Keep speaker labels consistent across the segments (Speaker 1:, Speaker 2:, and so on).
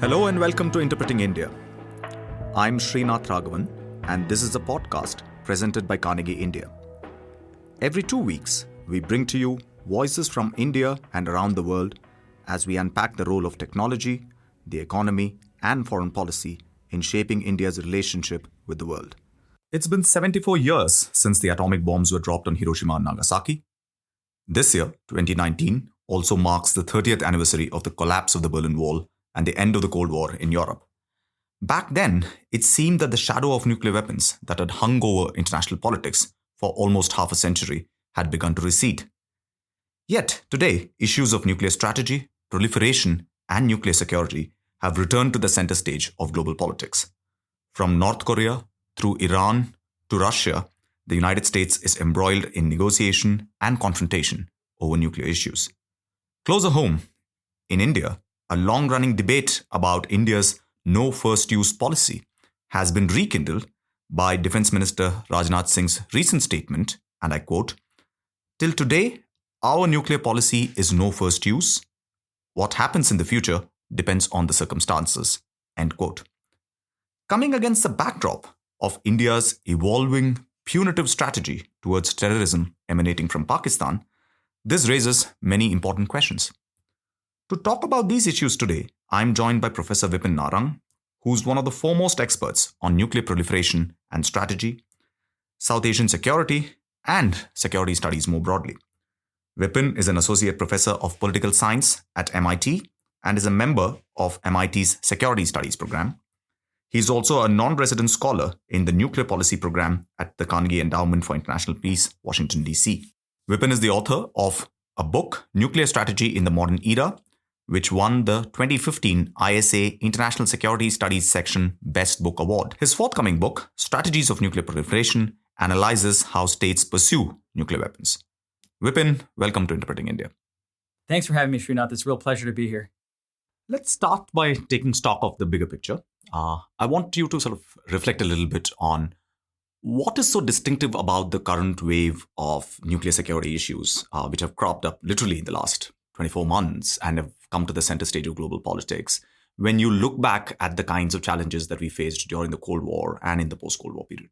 Speaker 1: Hello and welcome to Interpreting India. I'm Srinath Raghavan, and this is a podcast presented by Carnegie India. Every 2 weeks, we bring to you voices from India and around the world as we unpack the role of technology, the economy, and foreign policy in shaping India's relationship with the world. It's been 74 years since the atomic bombs were dropped on Hiroshima and Nagasaki. This year, 2019, also marks the 30th anniversary of the collapse of the Berlin Wall and the end of the Cold War in Europe. Back then, it seemed that the shadow of nuclear weapons that had hung over international politics for almost half a century had begun to recede. Yet, today, issues of nuclear strategy, proliferation, and nuclear security have returned to the center stage of global politics. From North Korea through Iran to Russia, the United States is embroiled in negotiation and confrontation over nuclear issues. Closer home, in India, a long-running debate about India's no first-use policy has been rekindled by Defence Minister Rajnath Singh's recent statement, and I quote, "Till today, our nuclear policy is no first use. What happens in the future depends on the circumstances." End quote. Coming against the backdrop of India's evolving punitive strategy towards terrorism emanating from Pakistan, this raises many important questions. To talk about these issues today, I'm joined by Professor Vipin Narang, who's one of the foremost experts on nuclear proliferation and strategy, South Asian security, and security studies more broadly. Vipin is an associate professor of political science at MIT and is a member of MIT's Security Studies program. He's also a non-resident scholar in the Nuclear Policy program at the Carnegie Endowment for International Peace, Washington, D.C. Vipin is the author of a book, Nuclear Strategy in the Modern Era, which won the 2015 ISA International Security Studies Section Best Book Award. His forthcoming book, Strategies of Nuclear Proliferation, analyzes how states pursue nuclear weapons. Vipin, welcome to Interpreting India.
Speaker 2: Thanks for having me, Srinath. It's a real pleasure to be here.
Speaker 1: Let's start by taking stock of the bigger picture. I want you to sort of reflect a little bit on what is so distinctive about the current wave of nuclear security issues, which have cropped up literally in the last 24 months and have come to the center stage of global politics, when you look back at the kinds of challenges that we faced during the Cold War and in the post-Cold War period?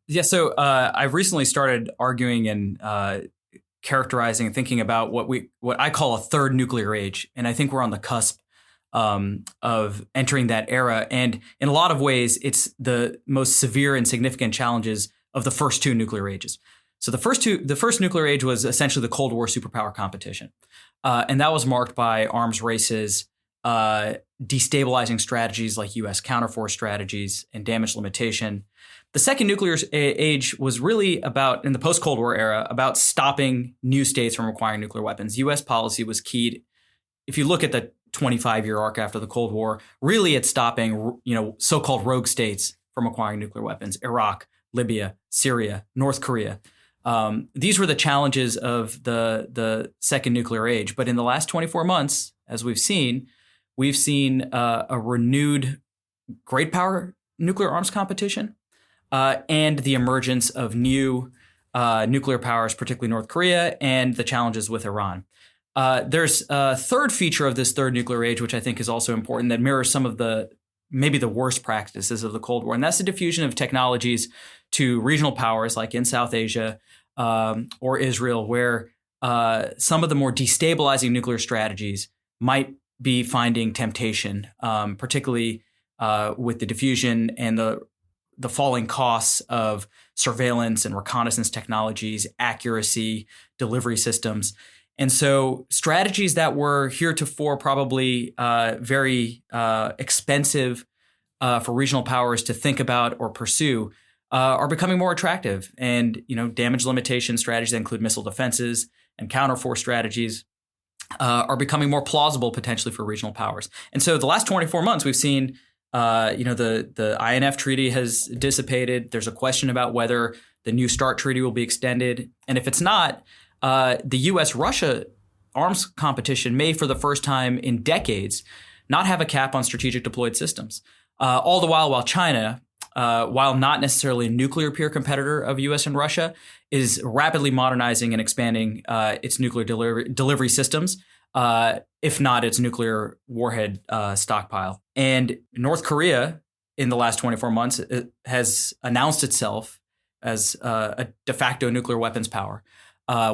Speaker 2: Yeah, so I've recently started arguing and characterizing and thinking about what I call a third nuclear age. And I think we're on the cusp of entering that era. And in a lot of ways, it's the most severe and significant challenges of the first two nuclear ages. So the first nuclear age was essentially the Cold War superpower competition. And that was marked by arms races, destabilizing strategies like U.S. counterforce strategies, and damage limitation. The second nuclear age was really about, in the post-Cold War era, about stopping new states from acquiring nuclear weapons. U.S. policy was keyed. If you look at the 25-year arc after the Cold War, really it's stopping, so-called rogue states from acquiring nuclear weapons: Iraq, Libya, Syria, North Korea. These were the challenges of the second nuclear age. But in the last 24 months, as we've seen a renewed great power nuclear arms competition and the emergence of new nuclear powers, particularly North Korea, and the challenges with Iran. There's a third feature of this third nuclear age, which I think is also important, that mirrors some of maybe the worst practices of the Cold War. And that's the diffusion of technologies to regional powers like in South Asia or Israel, where some of the more destabilizing nuclear strategies might be finding temptation, particularly with the diffusion and the falling costs of surveillance and reconnaissance technologies, accuracy, delivery systems. And so strategies that were heretofore probably very expensive for regional powers to think about or pursue are becoming more attractive. And, damage limitation strategies that include missile defenses and counterforce strategies are becoming more plausible potentially for regional powers. And so the last 24 months, we've seen, the INF treaty has dissipated. There's a question about whether the New START treaty will be extended. And if it's not, the U.S.-Russia arms competition may, for the first time in decades, not have a cap on strategic deployed systems. All the while China, while not necessarily a nuclear peer competitor of U.S. and Russia, is rapidly modernizing and expanding its nuclear delivery systems if not its nuclear warhead stockpile. And North Korea, in the last 24 months, has announced itself as a de facto nuclear weapons power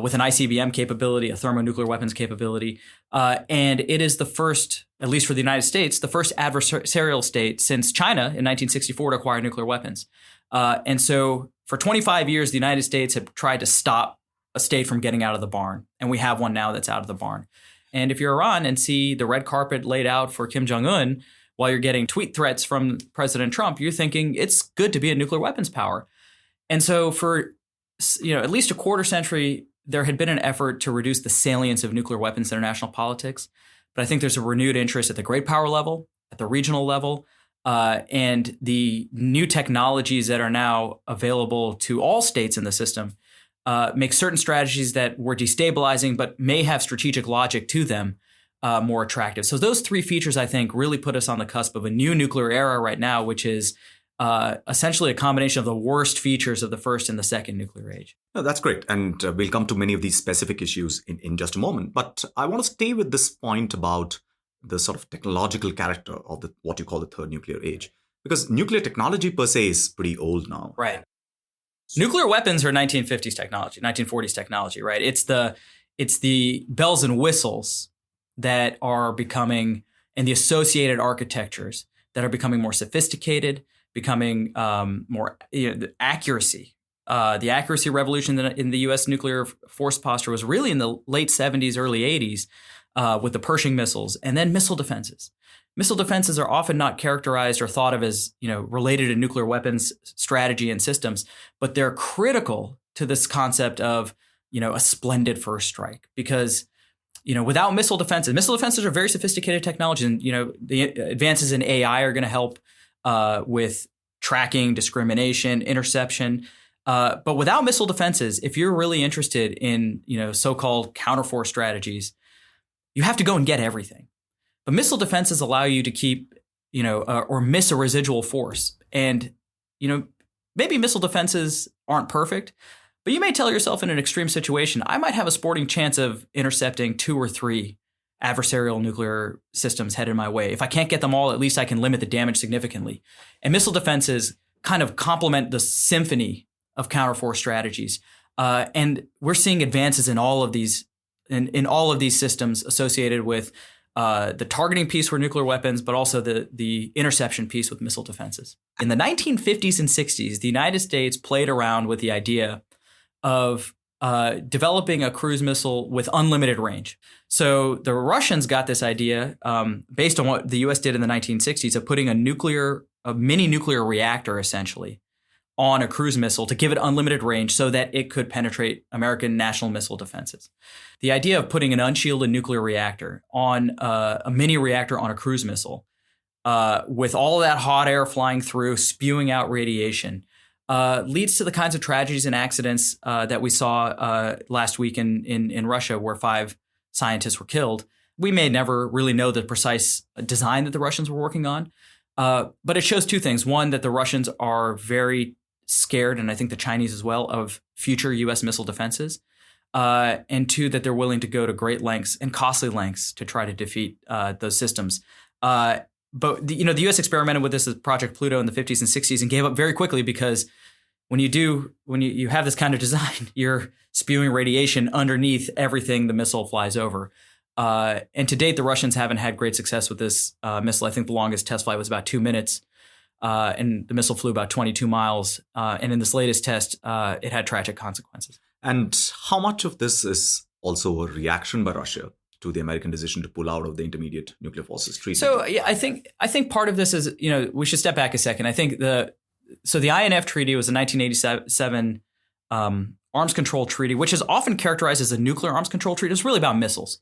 Speaker 2: with an ICBM capability, a thermonuclear weapons capability. And it is the first, at least for the United States, the first adversarial state since China in 1964 to acquire nuclear weapons. And so for 25 years, the United States have tried to stop a state from getting out of the barn. And we have one now that's out of the barn. And if you're Iran and see the red carpet laid out for Kim Jong-un while you're getting tweet threats from President Trump, you're thinking it's good to be a nuclear weapons power. And so for at least a quarter century, there had been an effort to reduce the salience of nuclear weapons in international politics. But I think there's a renewed interest at the great power level, at the regional level, and the new technologies that are now available to all states in the system make certain strategies that were destabilizing but may have strategic logic to them more attractive. So those three features, I think, really put us on the cusp of a new nuclear era right now, which is essentially a combination of the worst features of the first and the second nuclear age.
Speaker 1: No, that's great. And we'll come to many of these specific issues in just a moment. But I want to stay with this point about the sort of technological character of what you call the third nuclear age. Because nuclear technology per se is pretty old now.
Speaker 2: Right. Nuclear weapons are 1950s technology, 1940s technology, right? It's the bells and whistles that are becoming, and the associated architectures that are becoming more sophisticated, becoming more the accuracy. The accuracy revolution in the U.S. nuclear force posture was really in the late 70s, early 80s with the Pershing missiles, and then missile defenses. Missile defenses are often not characterized or thought of as related to nuclear weapons strategy and systems, but they're critical to this concept of a splendid first strike because without missile defenses are very sophisticated technology, and the advances in AI are going to help with tracking, discrimination, interception. But without missile defenses, if you're really interested in so-called counterforce strategies, you have to go and get everything. But missile defenses allow you to keep, or miss a residual force. And, maybe missile defenses aren't perfect, but you may tell yourself in an extreme situation, I might have a sporting chance of intercepting 2 or 3 adversarial nuclear systems headed my way. If I can't get them all, at least I can limit the damage significantly. And missile defenses kind of complement the symphony of counterforce strategies. And we're seeing advances in all of these systems associated with the targeting piece for nuclear weapons, but also the interception piece with missile defenses. In the 1950s and 60s, the United States played around with the idea of developing a cruise missile with unlimited range. So the Russians got this idea based on what the U.S. did in the 1960s of putting a mini nuclear reactor, essentially, on a cruise missile to give it unlimited range so that it could penetrate American national missile defenses. The idea of putting an unshielded nuclear reactor on a mini reactor on a cruise missile with all of that hot air flying through, spewing out radiation, leads to the kinds of tragedies and accidents that we saw last week in Russia, where 5 scientists were killed. We may never really know the precise design that the Russians were working on, but it shows 2 things. One, that the Russians are very scared, and I think the Chinese as well, of future U.S. missile defenses. And 2, that they're willing to go to great lengths and costly lengths to try to defeat those systems. But the U.S. experimented with this as Project Pluto in the 50s and 60s and gave up very quickly because when you have this kind of design, you're spewing radiation underneath everything the missile flies over. And to date, the Russians haven't had great success with this missile. I think the longest test flight was about 2 minutes. And the missile flew about 22 miles. And in this latest test, it had tragic consequences.
Speaker 1: And how much of this is also a reaction by Russia to the American decision to pull out of the Intermediate Nuclear Forces Treaty?
Speaker 2: So yeah, I think part of this is, we should step back a second. I think the INF Treaty was a 1987 arms control treaty, which is often characterized as a nuclear arms control treaty. It's really about missiles.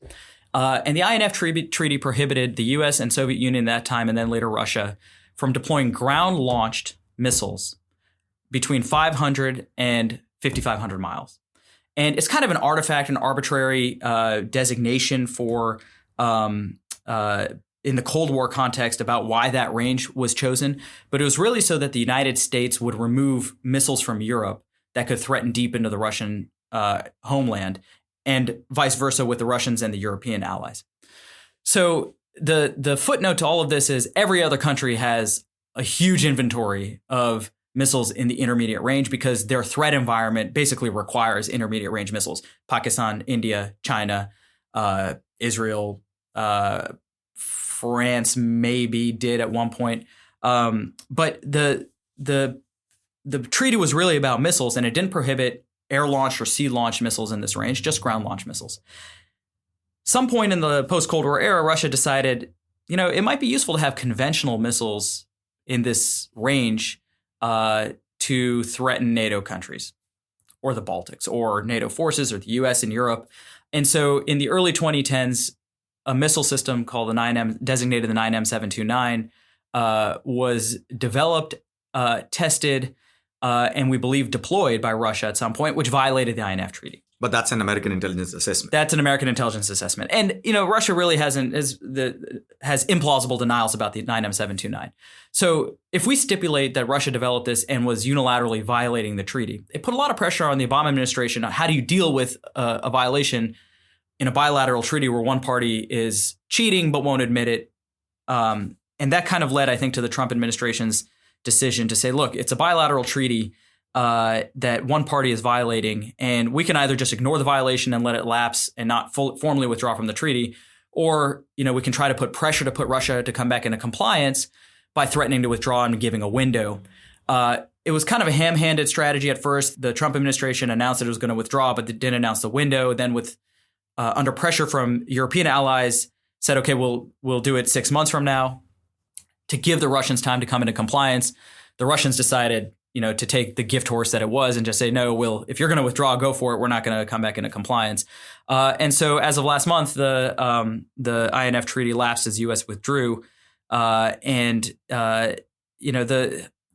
Speaker 2: And the INF treaty prohibited the U.S. and Soviet Union at that time, and then later Russia, from deploying ground-launched missiles between 500 and 5,500 miles. And it's kind of an artifact, an arbitrary designation for, in the Cold War context, about why that range was chosen. But it was really so that the United States would remove missiles from Europe that could threaten deep into the Russian homeland, and vice versa with the Russians and the European allies. So the footnote to all of this is every other country has a huge inventory of missiles in the intermediate range because their threat environment basically requires intermediate range missiles. Pakistan, India, China, Israel, France maybe did at one point. But the treaty was really about missiles, and it didn't prohibit air-launched or sea-launched missiles in this range, just ground-launched missiles. Some point in the post-Cold War era, Russia decided, it might be useful to have conventional missiles in this range to threaten NATO countries or the Baltics or NATO forces or the US and Europe. And so in the early 2010s, a missile system called the 9M, designated the 9M729, was developed, tested, and we believe deployed by Russia at some point, which violated the INF Treaty.
Speaker 1: But that's an American intelligence assessment.
Speaker 2: That's an American intelligence assessment. And, Russia really has implausible denials about the 9M729. So if we stipulate that Russia developed this and was unilaterally violating the treaty, it put a lot of pressure on the Obama administration on how do you deal with a violation in a bilateral treaty where one party is cheating but won't admit it. And that kind of led, I think, to the Trump administration's decision to say, look, it's a bilateral treaty that one party is violating, and we can either just ignore the violation and let it lapse and not formally withdraw from the treaty, or we can try to put pressure to put Russia to come back into compliance by threatening to withdraw and giving a window. It was kind of a ham-handed strategy at first. The Trump administration announced that it was going to withdraw, but it didn't announce the window. Then with under pressure from European allies, said, okay, we'll do it 6 months from now to give the Russians time to come into compliance. The Russians decided to take the gift horse that it was and just say, no, if you're going to withdraw, go for it. We're not going to come back into compliance. And so as of last month, the INF treaty lapsed as the U.S. withdrew. The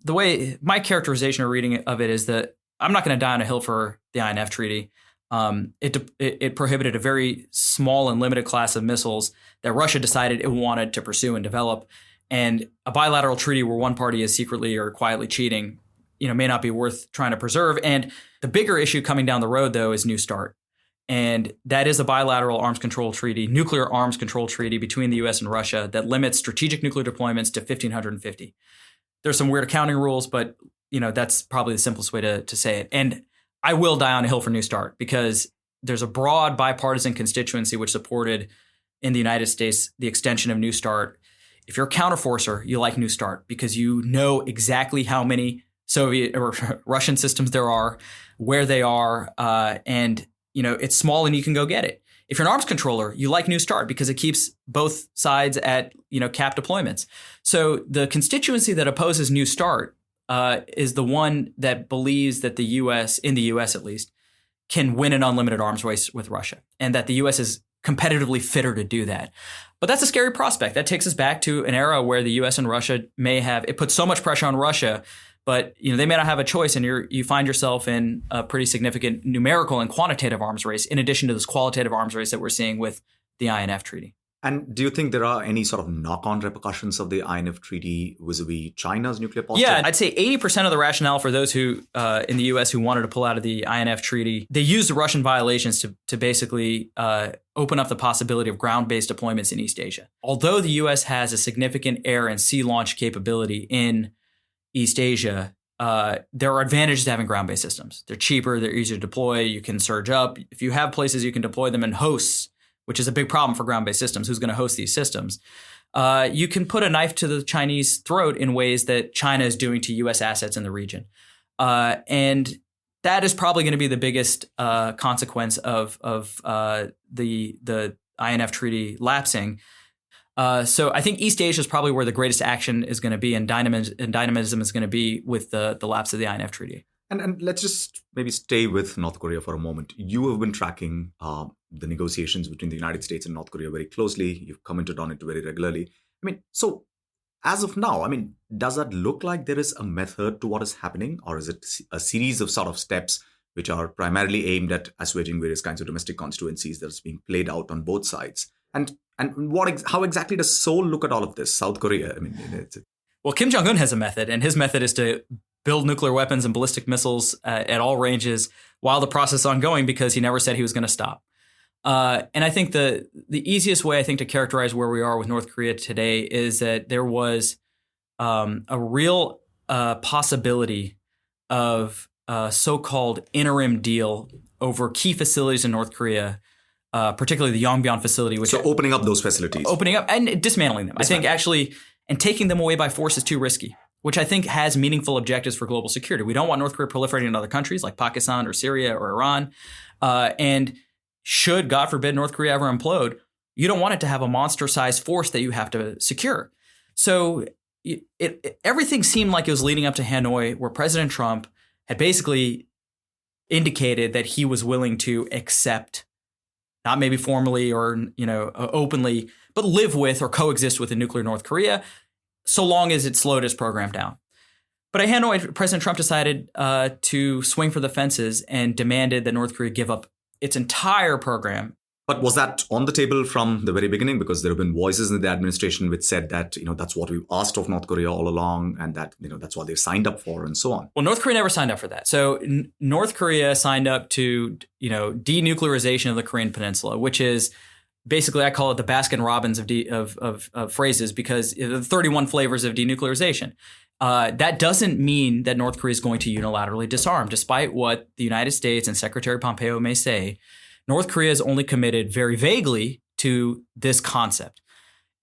Speaker 2: way my characterization or reading of it is that I'm not going to die on a hill for the INF treaty. It prohibited a very small and limited class of missiles that Russia decided it wanted to pursue and develop. And a bilateral treaty where one party is secretly or quietly cheating may not be worth trying to preserve. And the bigger issue coming down the road, though, is New START. And that is a bilateral arms control treaty, nuclear arms control treaty between the U.S. and Russia that limits strategic nuclear deployments to 1,550. There's some weird accounting rules, but that's probably the simplest way to say it. And I will die on a hill for New START because there's a broad bipartisan constituency which supported in the United States the extension of New START. If you're a counterforcer, you like New START because you know exactly how many Soviet or Russian systems there are, where they are, and it's small and you can go get it. If you're an arms controller, you like New START because it keeps both sides at cap deployments. So the constituency that opposes New START is the one that believes that the U.S., in the U.S. at least, can win an unlimited arms race with Russia, and that the U.S. is competitively fitter to do that. But that's a scary prospect. That takes us back to an era where the U.S. and Russia it puts so much pressure on Russia, but they may not have a choice, and you find yourself in a pretty significant numerical and quantitative arms race, in addition to this qualitative arms race that we're seeing with the INF Treaty.
Speaker 1: And do you think there are any sort of knock-on repercussions of the INF Treaty vis-a-vis China's nuclear posture?
Speaker 2: Yeah, I'd say 80% of the rationale for those who in the U.S. who wanted to pull out of the INF Treaty, they used the Russian violations to basically open up the possibility of ground-based deployments in East Asia. Although the U.S. has a significant air and sea launch capability in East Asia, there are advantages to having ground-based systems. They're cheaper, they're easier to deploy, you can surge up. If you have places you can deploy them in hosts, which is a big problem for ground-based systems. Who's going to host these systems? You can put a knife to the Chinese throat in ways that China is doing to U.S. assets in the region. And that is probably going to be the biggest consequence of the INF Treaty lapsing. So I think East Asia is probably where the greatest action is going to be and dynamism is going to be with the lapse of the INF Treaty.
Speaker 1: And let's just maybe stay with North Korea for a moment. You have been tracking the negotiations between the United States and North Korea very closely. You've commented on it very regularly. So as of now, does that look like there is a method to what is happening? Or is it a series of sort of steps which are primarily aimed at assuaging various kinds of domestic constituencies that's being played out on both sides? And how exactly does Seoul look at all of this? South Korea,
Speaker 2: Well, Kim Jong-un has a method, and his method is to build nuclear weapons and ballistic missiles at all ranges while the process is ongoing because he never said he was going to stop. And I think the easiest way I think to characterize where we are with North Korea today is that there was a real possibility of a so-called interim deal over key facilities in North Korea, particularly the Yongbyon facility. Which
Speaker 1: so opening up those facilities.
Speaker 2: Opening up and dismantling them. I think actually, and taking them away by force is too risky, which I think has meaningful objectives for global security. We don't want North Korea proliferating in other countries like Pakistan or Syria or Iran. And should, God forbid, North Korea ever implode, you don't want it to have a monster-sized force that you have to secure. So everything seemed like it was leading up to Hanoi, where President Trump had basically indicated that he was willing to accept, not maybe formally or openly, but live with or coexist with a nuclear North Korea, so long as it slowed his program down. But at Hanoi, President Trump decided to swing for the fences and demanded that North Korea give up its entire program.
Speaker 1: But was that on the table from the very beginning? Because there have been voices in the administration which said that, that's what we've asked of North Korea all along, and that, that's what they've signed up for and so on.
Speaker 2: Well, North Korea never signed up for that. So North Korea signed up to, denuclearization of the Korean Peninsula, which is basically, I call it the Baskin Robbins of phrases, because the 31 flavors of denuclearization. That doesn't mean that North Korea is going to unilaterally disarm, despite what the United States and Secretary Pompeo may say. North Korea is only committed very vaguely to this concept.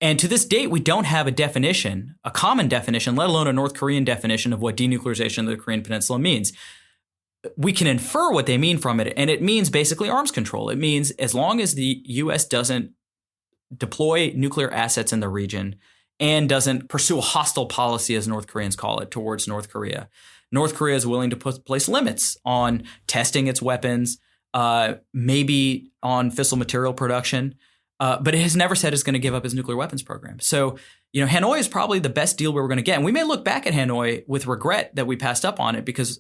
Speaker 2: And to this date, we don't have a common definition, let alone a North Korean definition of what denuclearization of the Korean Peninsula means. We can infer what they mean from it, and it means basically arms control. It means as long as the U.S. doesn't deploy nuclear assets in the region and doesn't pursue a hostile policy, as North Koreans call it, towards North Korea, North Korea is willing to place limits on testing its weapons, maybe on fissile material production, but it has never said it's going to give up its nuclear weapons program. So, Hanoi is probably the best deal we were going to get. And we may look back at Hanoi with regret that we passed up on it, because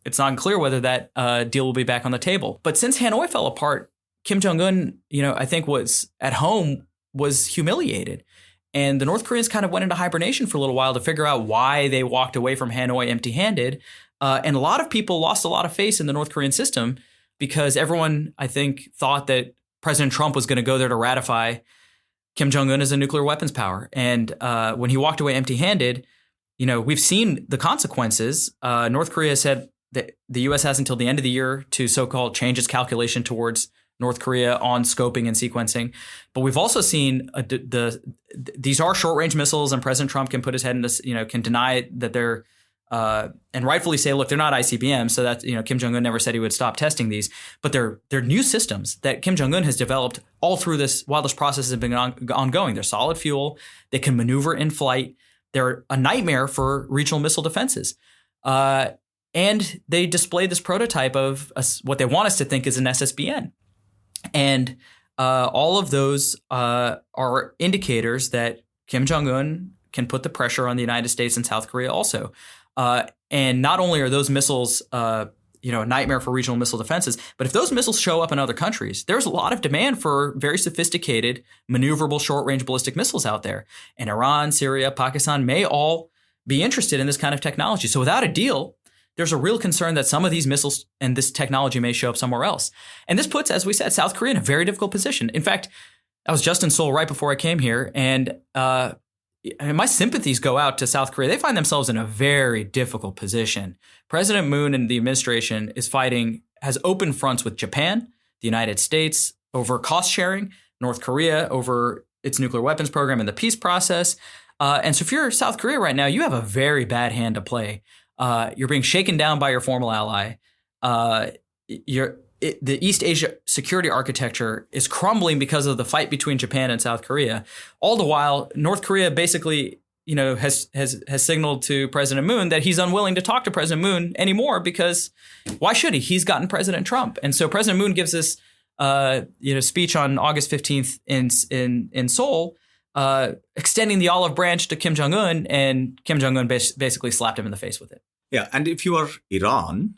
Speaker 2: it's not clear whether that deal will be back on the table. But since Hanoi fell apart, Kim Jong-un, I think was at home, was humiliated. And the North Koreans kind of went into hibernation for a little while to figure out why they walked away from Hanoi empty-handed. And a lot of people lost a lot of faith in the North Korean system, because everyone, I think, thought that President Trump was going to go there to ratify Kim Jong-un as a nuclear weapons power. And when he walked away empty-handed, we've seen the consequences. North Korea said that the U.S. has until the end of the year to so-called change its calculation towards North Korea on scoping and sequencing. But we've also seen these are short-range missiles, and President Trump can put his head in this, can deny that they're and rightfully say, look, they're not ICBM. So that, Kim Jong-un never said he would stop testing these, but they're new systems that Kim Jong-un has developed all through this, while this process has been ongoing. They're solid fuel. They can maneuver in flight. They're a nightmare for regional missile defenses. And they display this prototype of what they want us to think is an SSBN. And all of those are indicators that Kim Jong-un can put the pressure on the United States and South Korea also. And not only are those missiles, a nightmare for regional missile defenses, but if those missiles show up in other countries, there's a lot of demand for very sophisticated, maneuverable, short-range ballistic missiles out there. And Iran, Syria, Pakistan may all be interested in this kind of technology. So without a deal, there's a real concern that some of these missiles and this technology may show up somewhere else. And this puts, as we said, South Korea in a very difficult position. In fact, I was just in Seoul right before I came here, and my sympathies go out to South Korea. They find themselves in a very difficult position. President Moon and the administration has open fronts with Japan, the United States over cost sharing, North Korea over its nuclear weapons program and the peace process. And so if you're South Korea right now, you have a very bad hand to play. You're being shaken down by your formal ally. The East Asia security architecture is crumbling because of the fight between Japan and South Korea. All the while, North Korea basically, has signaled to President Moon that he's unwilling to talk to President Moon anymore, because why should he? He's gotten President Trump. And so President Moon gives this speech on August 15th in Seoul, extending the olive branch to Kim Jong-un, and Kim Jong-un basically slapped him in the face with it.
Speaker 1: Yeah, and if you are Iran,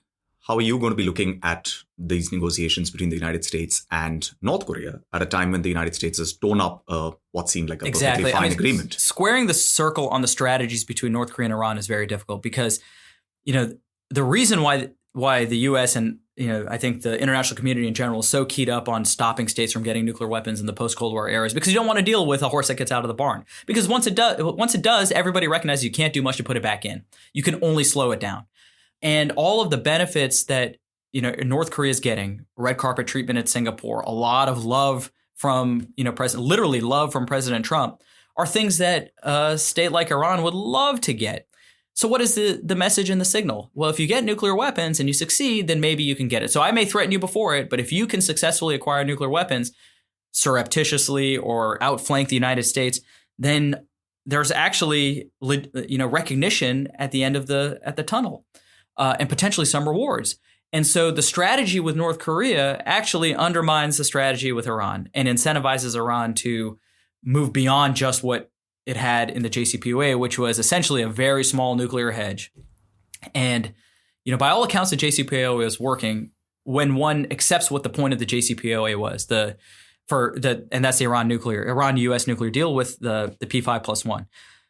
Speaker 1: how are you going to be looking at these negotiations between the United States and North Korea at a time when the United States has torn up what seemed like a perfectly fine agreement?
Speaker 2: Squaring the circle on the strategies between North Korea and Iran is very difficult, because, the reason why why the U.S. and I think the international community in general is so keyed up on stopping states from getting nuclear weapons in the post-Cold War era, is because you don't want to deal with a horse that gets out of the barn. Because once it does, everybody recognizes you can't do much to put it back in. You can only slow it down. And all of the benefits that North Korea is getting, red carpet treatment at Singapore, a lot of love from literally love from President Trump, are things that a state like Iran would love to get. So what is the message and the signal? Well, if you get nuclear weapons and you succeed, then maybe you can get it. So I may threaten you before it, but if you can successfully acquire nuclear weapons surreptitiously or outflank the United States, then there's actually recognition at the end of the tunnel, and potentially some rewards. And so the strategy with North Korea actually undermines the strategy with Iran and incentivizes Iran to move beyond just what it had in the JCPOA, which was essentially a very small nuclear hedge. And, by all accounts, the JCPOA is working when one accepts what the point of the JCPOA was, and that's the Iran-US nuclear deal with the P5+1.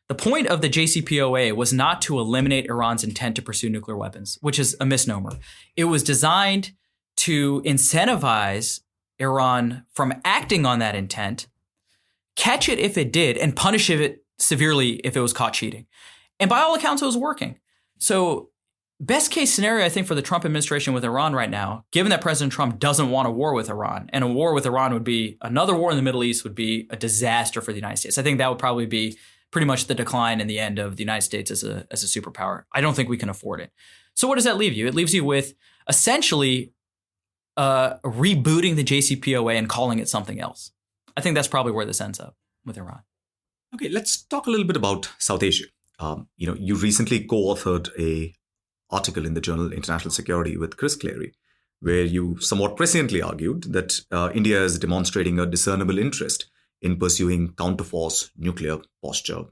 Speaker 2: The point of the JCPOA was not to eliminate Iran's intent to pursue nuclear weapons, which is a misnomer. It was designed to incentivize Iran from acting on that intent, catch it if it did, and punish it severely if it was caught cheating. And by all accounts, it was working. So best case scenario, I think, for the Trump administration with Iran right now, given that President Trump doesn't want a war with Iran, and a war with Iran would be, another war in the Middle East would be a disaster for the United States. I think that would probably be pretty much the decline in the end of the United States as a superpower. I don't think we can afford it. So what does that leave you? It leaves you with essentially rebooting the JCPOA and calling it something else. I think that's probably where this ends up with Iran.
Speaker 1: Okay, let's talk a little bit about South Asia. You recently co-authored a article in the journal International Security with Chris Cleary, where you somewhat presciently argued that India is demonstrating a discernible interest in pursuing counterforce nuclear posture.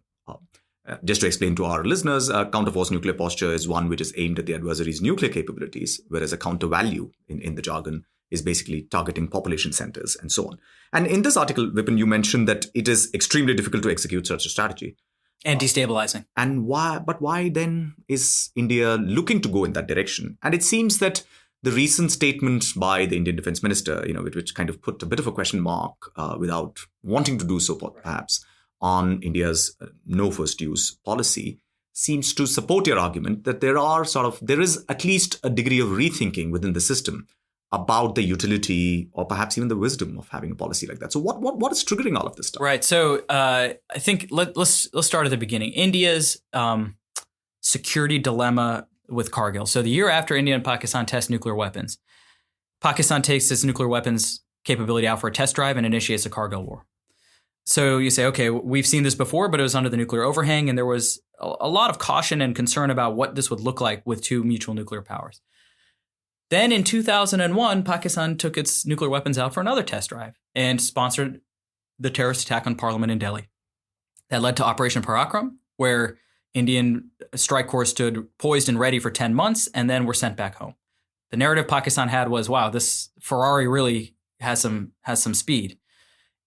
Speaker 1: Just to explain to our listeners, counterforce nuclear posture is one which is aimed at the adversary's nuclear capabilities, whereas a counter value in the jargon is basically targeting population centers and so on. And in this article, Vipin, you mentioned that it is extremely difficult to execute such a strategy.
Speaker 2: And destabilizing.
Speaker 1: And why then is India looking to go in that direction? And it seems that the recent statement by the Indian Defense Minister, which kind of put a bit of a question mark without wanting to do so perhaps on India's no first use policy, seems to support your argument that there is at least a degree of rethinking within the system about the utility or perhaps even the wisdom of having a policy like that. So what is triggering all of this stuff?
Speaker 2: Right. So I think let's start at the beginning. India's security dilemma with Kargil. So the year after India and Pakistan test nuclear weapons, Pakistan takes its nuclear weapons capability out for a test drive and initiates a Kargil war. So you say, okay, we've seen this before, but it was under the nuclear overhang, and there was a lot of caution and concern about what this would look like with two mutual nuclear powers. Then in 2001, Pakistan took its nuclear weapons out for another test drive and sponsored the terrorist attack on Parliament in Delhi. That led to Operation Parakram, where Indian strike corps stood poised and ready for 10 months and then were sent back home. The narrative Pakistan had was, wow, this Ferrari really has some speed.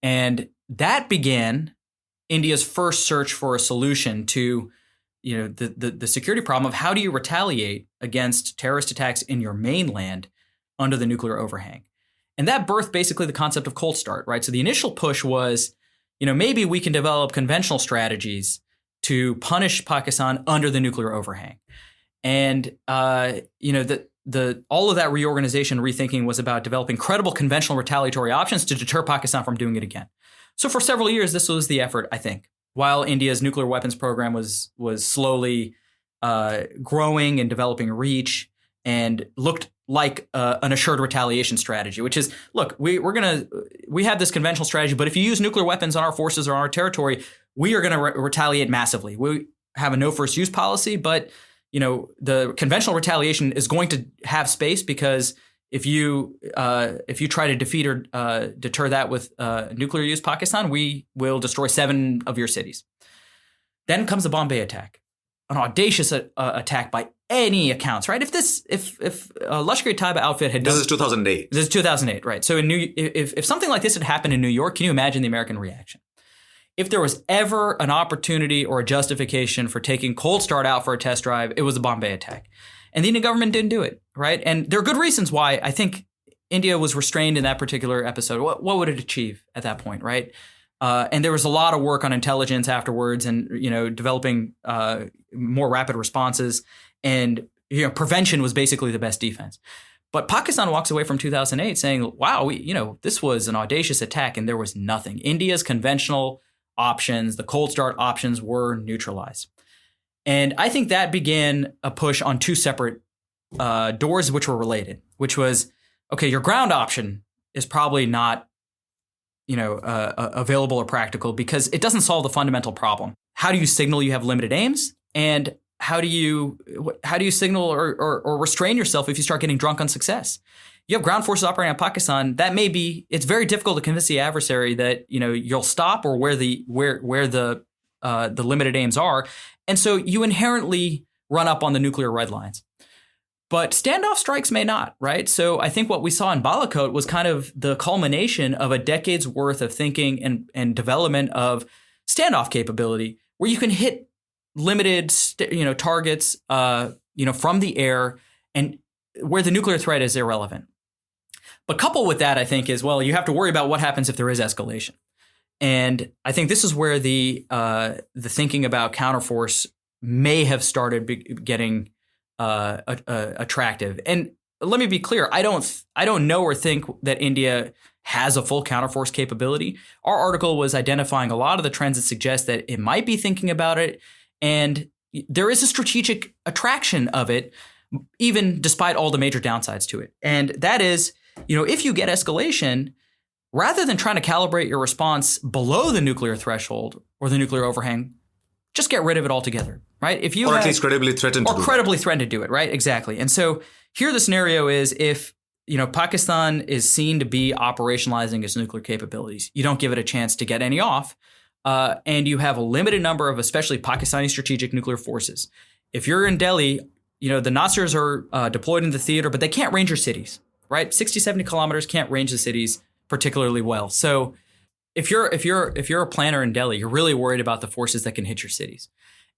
Speaker 2: And that began India's first search for a solution to the security problem of how do you retaliate against terrorist attacks in your mainland under the nuclear overhang. And that birthed basically the concept of cold start, right? So the initial push was, maybe we can develop conventional strategies to punish Pakistan under the nuclear overhang. And, all of that reorganization, rethinking was about developing credible conventional retaliatory options to deter Pakistan from doing it again. So for several years, this was the effort, I think, while India's nuclear weapons program was slowly growing and developing reach and looked like an assured retaliation strategy, which is, look, we have this conventional strategy, but if you use nuclear weapons on our forces or on our territory, we are going to retaliate massively. We have a no first use policy, but the conventional retaliation is going to have space because if you try to defeat or deter that with nuclear use Pakistan, we will destroy 7 of your cities. Then comes the Bombay attack, an audacious attack by any accounts, right? If Lashkar-e-Taiba outfit had done...
Speaker 1: This is 2008.
Speaker 2: This is 2008, right? So if something like this had happened in New York, can you imagine the American reaction? If there was ever an opportunity or a justification for taking Cold Start out for a test drive, it was the Bombay attack. And the Indian government didn't do it, right? And there are good reasons why I think India was restrained in that particular episode. What would it achieve at that point, right? And there was a lot of work on intelligence afterwards, and developing more rapid responses, and prevention was basically the best defense. But Pakistan walks away from 2008 saying, "Wow, this was an audacious attack, and there was nothing. India's conventional options, the cold start options, were neutralized." And I think that began a push on two separate doors, which were related, which was, okay, your ground option is probably not, available or practical because it doesn't solve the fundamental problem. How do you signal you have limited aims? And how do you signal or restrain yourself if you start getting drunk on success? You have ground forces operating on Pakistan. It's very difficult to convince the adversary that you'll stop or where the limited aims are, and so you inherently run up on the nuclear red lines. But standoff strikes may not, right? So I think what we saw in Balakot was kind of the culmination of a decade's worth of thinking and development of standoff capability, where you can hit limited, targets, from the air, and where the nuclear threat is irrelevant. But coupled with that, I think, is, well, you have to worry about what happens if there is escalation. And I think this is where the thinking about counterforce may have started getting attractive. And let me be clear, I don't know or think that India has a full counterforce capability. Our article was identifying a lot of the trends that suggest that it might be thinking about it, and there is a strategic attraction of it, even despite all the major downsides to it. And that is, if you get escalation, rather than trying to calibrate your response below the nuclear threshold or the nuclear overhang, just get rid of it altogether, right? If you
Speaker 1: at least credibly threaten
Speaker 2: to do it, right? Exactly. And so here the scenario is, if Pakistan is seen to be operationalizing its nuclear capabilities, you don't give it a chance to get any off, and you have a limited number of especially Pakistani strategic nuclear forces. If you're in Delhi, the Nasirs are deployed in the theater, but they can't range your cities, right? 60, 70 kilometers, can't range the cities particularly well. So if you're a planner in Delhi, you're really worried about the forces that can hit your cities.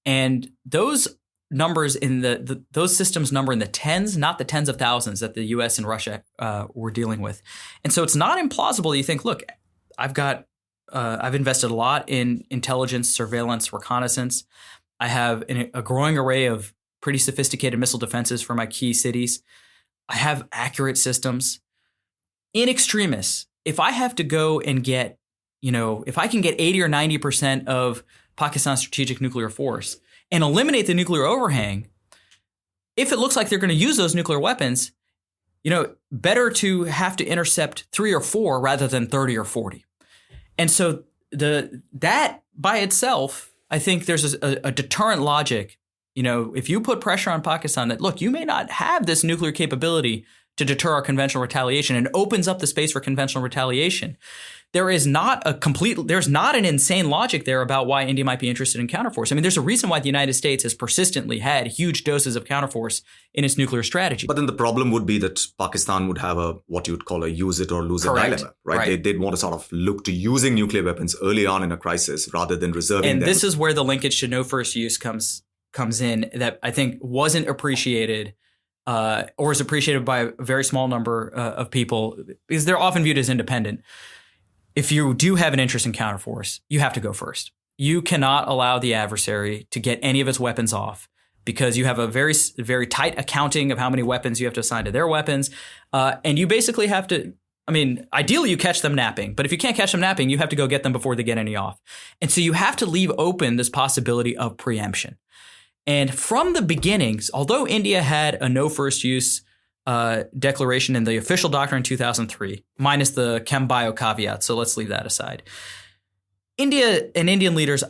Speaker 2: And those numbers in those systems number in the tens, not the tens of thousands that the US and Russia were dealing with. And so it's not implausible. You think, look, I've invested a lot in intelligence, surveillance, reconnaissance. I have a growing array of pretty sophisticated missile defenses for my key cities. I have accurate systems. In extremis, if I have to go and get, if I can get 80 or 90% of Pakistan's strategic nuclear force and eliminate the nuclear overhang, if it looks like they're going to use those nuclear weapons, better to have to intercept 3 or 4 rather than 30 or 40. And so that by itself, I think there's a deterrent logic. If you put pressure on Pakistan that, look, you may not have this nuclear capability to deter our conventional retaliation, and opens up the space for conventional retaliation, there's not an insane logic there about why India might be interested in counterforce. I mean, there's a reason why the United States has persistently had huge doses of counterforce in its nuclear strategy.
Speaker 1: But then the problem would be that Pakistan would have what you would call a use it or lose it
Speaker 2: Correct.
Speaker 1: dilemma, right? They'd want to sort of look to using nuclear weapons early on in a crisis rather than reserving them.
Speaker 2: And this is where the linkage to no first use comes in, that I think wasn't appreciated, or is appreciated by a very small number of people, because they're often viewed as independent. If you do have an interest in counterforce, you have to go first. You cannot allow the adversary to get any of its weapons off, because you have a very, very tight accounting of how many weapons you have to assign to their weapons. And you basically have to, ideally you catch them napping, but if you can't catch them napping, you have to go get them before they get any off. And so you have to leave open this possibility of preemption. And from the beginnings, although India had a no first use declaration in the official doctrine in 2003, minus the chem bio caveat, so let's leave that aside. India and Indian leaders,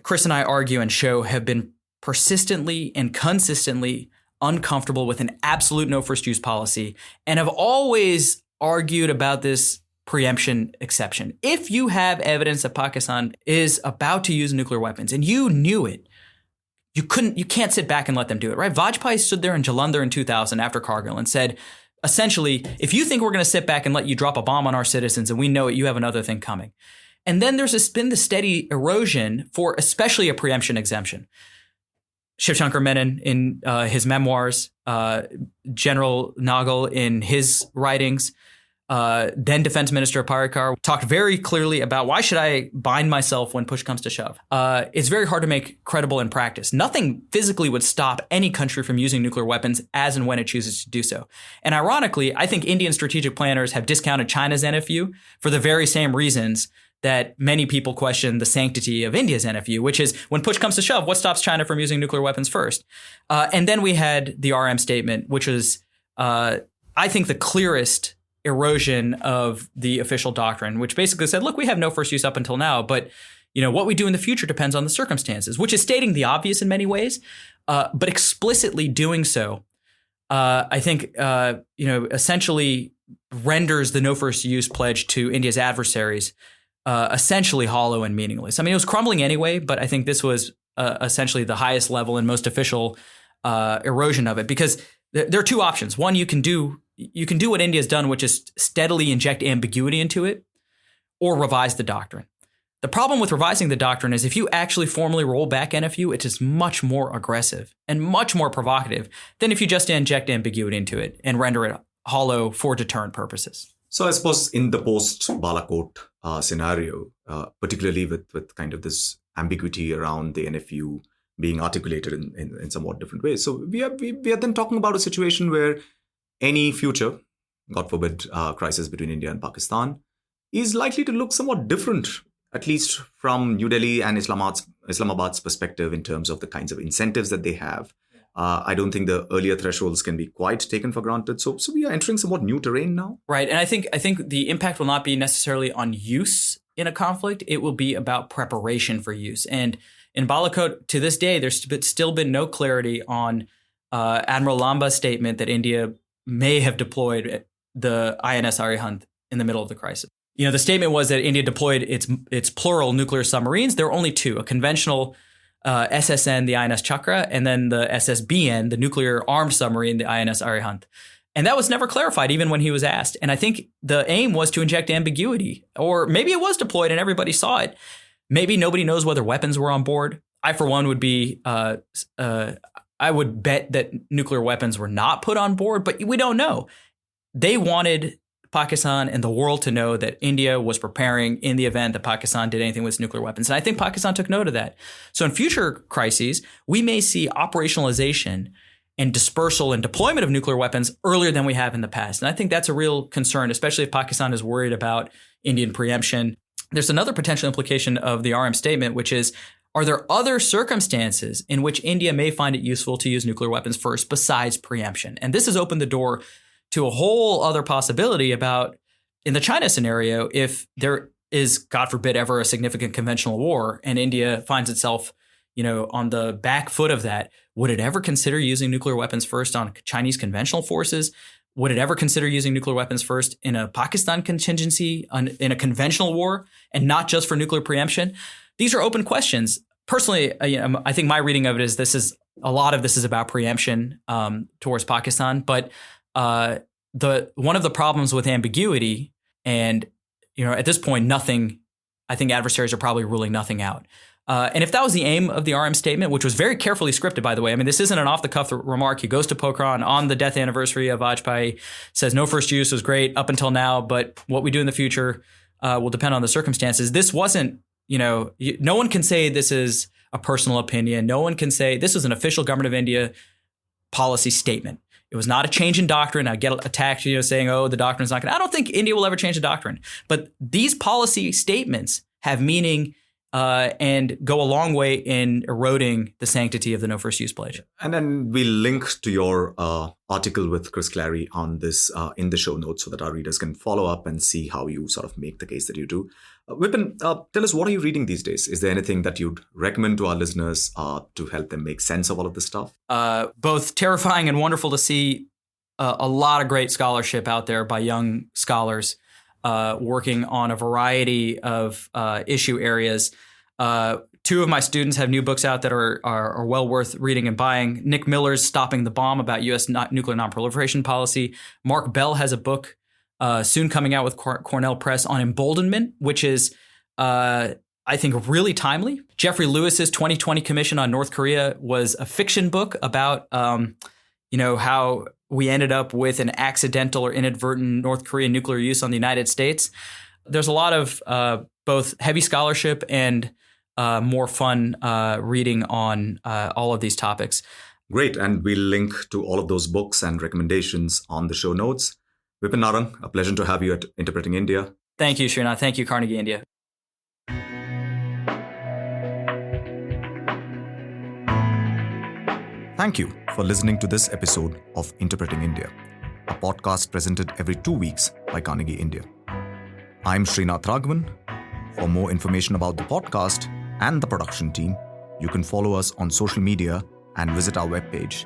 Speaker 2: Chris and I argue and show, have been persistently and consistently uncomfortable with an absolute no first use policy, and have always argued about this preemption exception. If you have evidence that Pakistan is about to use nuclear weapons and you knew it, you can't sit back and let them do it, right? Vajpayee stood there in Jalandhar in 2000 after Kargil and said, essentially, if you think we're going to sit back and let you drop a bomb on our citizens and we know it, you have another thing coming. And then there's been the steady erosion for especially a preemption exemption. Shivshankar Menon in his memoirs, General Nagel in his writings, then Defense Minister Parikar talked very clearly about why should I bind myself when push comes to shove. It's very hard to make credible in practice. Nothing physically would stop any country from using nuclear weapons as and when it chooses to do so. And ironically, I think Indian strategic planners have discounted China's NFU for the very same reasons that many people question the sanctity of India's NFU, which is when push comes to shove, what stops China from using nuclear weapons first? And then we had the RM statement, which was, I think, the clearest erosion of the official doctrine, which basically said, look, we have no first use up until now, but what we do in the future depends on the circumstances, which is stating the obvious in many ways, but explicitly doing so, I think, essentially renders the no first use pledge to India's adversaries essentially hollow and meaningless. I mean, it was crumbling anyway, but I think this was essentially the highest level and most official erosion of it, because there are two options. One, you can do what India's done, which is steadily inject ambiguity into it, or revise the doctrine. The problem with revising the doctrine is if you actually formally roll back NFU, it is much more aggressive and much more provocative than if you just inject ambiguity into it and render it hollow for deterrent purposes.
Speaker 1: So I suppose in the post-Balakot scenario, particularly with kind of this ambiguity around the NFU being articulated in somewhat different ways. So we are then talking about a situation where any future, God forbid, crisis between India and Pakistan is likely to look somewhat different, at least from New Delhi and Islamabad's perspective in terms of the kinds of incentives that they have. I don't think the earlier thresholds can be quite taken for granted. So we are entering somewhat new terrain now. Right.
Speaker 2: And I think the impact will not be necessarily on use in a conflict. It will be about preparation for use. And in Balakot, to this day, there's still been no clarity on Admiral Lamba's statement that India may have deployed the INS Arihant in the middle of the crisis. The statement was that India deployed its plural nuclear submarines. There were only two, a conventional SSN, the INS Chakra, and then the SSBN, the nuclear armed submarine, the INS Arihant. And that was never clarified, even when he was asked. And I think the aim was to inject ambiguity, or maybe it was deployed and everybody saw it. Maybe nobody knows whether weapons were on board. I, for one, would be, I would bet that nuclear weapons were not put on board, but we don't know. They wanted Pakistan and the world to know that India was preparing in the event that Pakistan did anything with its nuclear weapons. And I think Pakistan took note of that. So in future crises, we may see operationalization and dispersal and deployment of nuclear weapons earlier than we have in the past. And I think that's a real concern, especially if Pakistan is worried about Indian preemption. There's another potential implication of the RM statement, which is, are there other circumstances in which India may find it useful to use nuclear weapons first besides preemption? And this has opened the door to a whole other possibility about, in the China scenario, if there is, God forbid, ever a significant conventional war and India finds itself, on the back foot of that, would it ever consider using nuclear weapons first on Chinese conventional forces? Would it ever consider using nuclear weapons first in a Pakistan contingency, in a conventional war, and not just for nuclear preemption? These are open questions. Personally, I think my reading of it is a lot of this is about preemption towards Pakistan, but one of the problems with ambiguity, and at this point, nothing. I think adversaries are probably ruling nothing out. And if that was the aim of the RM statement, which was very carefully scripted, by the way, I mean, this isn't an off-the-cuff remark. He goes to Pokhran on the death anniversary of Vajpayee, says no first use was great up until now, but what we do in the future will depend on the circumstances. This wasn't, no one can say this is a personal opinion. No one can say this was an official government of India policy statement. It was not a change in doctrine. I get attacked, saying, oh, the doctrine's not going to. I don't think India will ever change the doctrine. But these policy statements have meaning and go a long way in eroding the sanctity of the no first use pledge.
Speaker 1: And then we'll link to your article with Chris Clary on this in the show notes so that our readers can follow up and see how you sort of make the case that you do. Vipin, tell us, what are you reading these days? Is there anything that you'd recommend to our listeners to help them make sense of all of this stuff?
Speaker 2: Both terrifying and wonderful to see a lot of great scholarship out there by young scholars working on a variety of issue areas. Two of my students have new books out that are well worth reading and buying. Nick Miller's Stopping the Bomb about U.S. nuclear nonproliferation policy. Mark Bell has a book soon coming out with Cornell Press on emboldenment, which is I think, really timely. Jeffrey Lewis's 2020 Commission on North Korea was a fiction book about, how we ended up with an accidental or inadvertent North Korean nuclear use on the United States. There's a lot of both heavy scholarship and more fun reading on all of these topics.
Speaker 1: Great. And we'll link to all of those books and recommendations on the show notes. Vipin, Narang, a pleasure to have you at Interpreting India.
Speaker 2: Thank you, Srinath. Thank you, Carnegie India.
Speaker 1: Thank you for listening to this episode of Interpreting India, a podcast presented every 2 weeks by Carnegie India. I'm Srinath Raghavan. For more information about the podcast and the production team, you can follow us on social media and visit our webpage